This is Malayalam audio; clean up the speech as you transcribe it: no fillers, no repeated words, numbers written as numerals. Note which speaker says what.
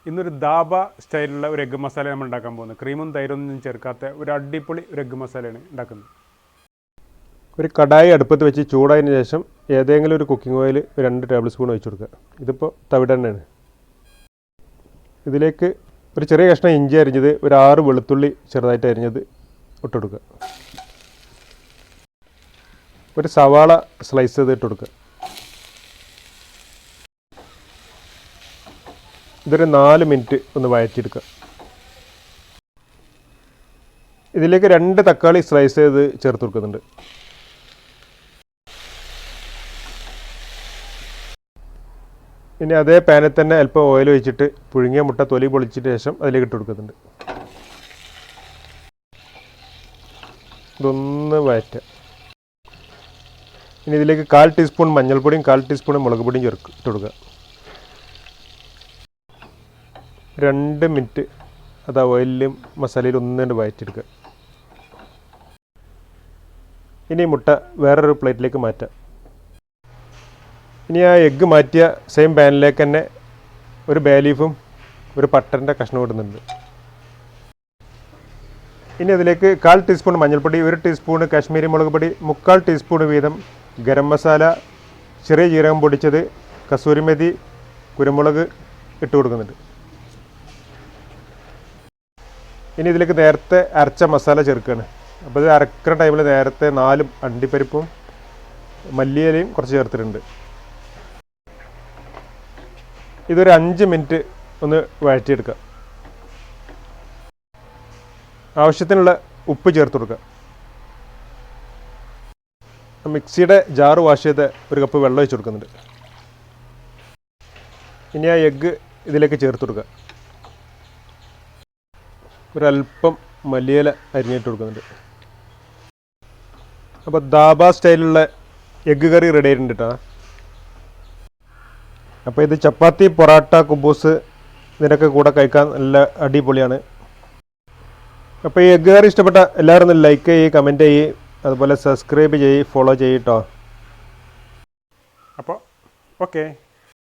Speaker 1: ഇന്നൊരു ദാബ സ്റ്റൈലുള്ള ഒരു എഗ്ഗ് മസാല നമ്മൾ ഉണ്ടാക്കാൻ പോകുന്നത്. ക്രീമും തൈരൊന്നും ചേർക്കാത്ത ഒരു അടിപൊളി ഒരു എഗ്ഗ് മസാലയാണ് ഉണ്ടാക്കുന്നത്. ഒരു കടായി അടുപ്പത്ത് വെച്ച് ചൂടായതിന് ശേഷം ഏതെങ്കിലും ഒരു കുക്കിംഗ് ഓയിൽ 2 ടേബിൾ സ്പൂൺ ഒഴിച്ചു കൊടുക്കുക. ഇതിപ്പോൾ തവിടെണ്ണയാണ്. ഇതിലേക്ക് ഒരു ചെറിയ കഷ്ണം ഇഞ്ചി അരിഞ്ഞത്, ഒരു 6 വെളുത്തുള്ളി ചെറുതായിട്ട് അരിഞ്ഞത് ഇട്ട് കൊടുക്കുക. ഒരു സവാള സ്ലൈസ് ചെയ്ത് ഇട്ട് കൊടുക്കുക. ഇതൊരു 4 മിനിറ്റ് ഒന്ന് വഴറ്റിയെടുക്കുക. ഇതിലേക്ക് 2 തക്കാളി സ്ലൈസ് ചെയ്ത് ചേർത്ത് കൊടുക്കുന്നുണ്ട്. ഇനി അതേ പാനിൽ തന്നെ അല്പം ഓയിൽ ഒഴിച്ചിട്ട് പുഴുങ്ങിയ മുട്ട തൊലി പൊളിച്ചിട്ട് ശേഷം അതിലേക്ക് ഇട്ട് കൊടുക്കുന്നുണ്ട്. ഇതൊന്ന് വഴറ്റുക. ഇനി ഇതിലേക്ക് 1/4 ടീസ്പൂൺ മഞ്ഞൾപ്പൊടിയും 1/4 ടീസ്പൂൺ മുളക് പൊടിയും ഇട്ട് കൊടുക്കുക. 2 മിനിറ്റ് അത് ഓയിലും മസാലയിലും ഒന്നുകൊണ്ട് വഴറ്റിയെടുക്കുക. ഇനി മുട്ട വേറൊരു പ്ലേറ്റിലേക്ക് മാറ്റാം. ഇനി ആ എഗ്ഗ് മാറ്റിയ സെയിം പാനിലേക്ക് തന്നെ ഒരു ബേ ലീഫും ഒരു പട്ടൻ്റെ കഷ്ണം ഇടുന്നുണ്ട്. ഇനി അതിലേക്ക് 1/4 ടീസ്പൂൺ മഞ്ഞൾപ്പൊടി, 1 ടീസ്പൂൺ കാശ്മീരി മുളക് പൊടി, 3/4 ടീസ്പൂൺ വീതം ഗരം മസാല, ചെറിയ ജീരകം പൊടിച്ചത്, കസൂരിമെതി, കുരുമുളക് ഇട്ട് കൊടുക്കുന്നുണ്ട്. ഇനി ഇതിലേക്ക് നേരത്തെ അരച്ച മസാല ചേർക്കുകയാണ്. അപ്പോൾ ഇത് അരക്കുന്ന ടൈമിൽ നേരത്തെ 4 അണ്ടിപ്പരിപ്പും മല്ലിയിലയും കുറച്ച് ചേർത്തിട്ടുണ്ട്. ഇതൊരു 5 മിനിറ്റ് ഒന്ന് വഴറ്റിയെടുക്കുക. ആവശ്യത്തിനുള്ള ഉപ്പ് ചേർത്ത് കൊടുക്കുക. മിക്സിയുടെ ജാറ് വാഷ് ചെയ്ത് 1 കപ്പ് വെള്ളം ഒഴിച്ച് കൊടുക്കുന്നുണ്ട്. ഇനി ആ എഗ്ഗ് ഇതിലേക്ക് ചേർത്ത് കൊടുക്കുക. ഒരല്പം മല്ലിയില അരിഞ്ഞിട്ട് കൊടുക്കുന്നുണ്ട്. അപ്പോൾ ദാബ സ്റ്റൈലുള്ള എഗ്ഗ് കറി റെഡി ആയിട്ടുണ്ട് കേട്ടോ. അപ്പോൾ ഇത് ചപ്പാത്തി, പൊറാട്ട, കുബൂസ് ഇതിനൊക്കെ കൂടെ കഴിക്കാൻ നല്ല അടിപൊളിയാണ്. അപ്പോൾ ഈ എഗ്ഗ് കറി ഇഷ്ടപ്പെട്ട എല്ലാവരും ഒന്ന് ലൈക്ക് ചെയ്യ്, കമൻറ്റ് ചെയ്യ്, അതുപോലെ സബ്സ്ക്രൈബ് ചെയ്യ്, ഫോളോ ചെയ്യ് കേട്ടോ. അപ്പോൾ ഓക്കെ.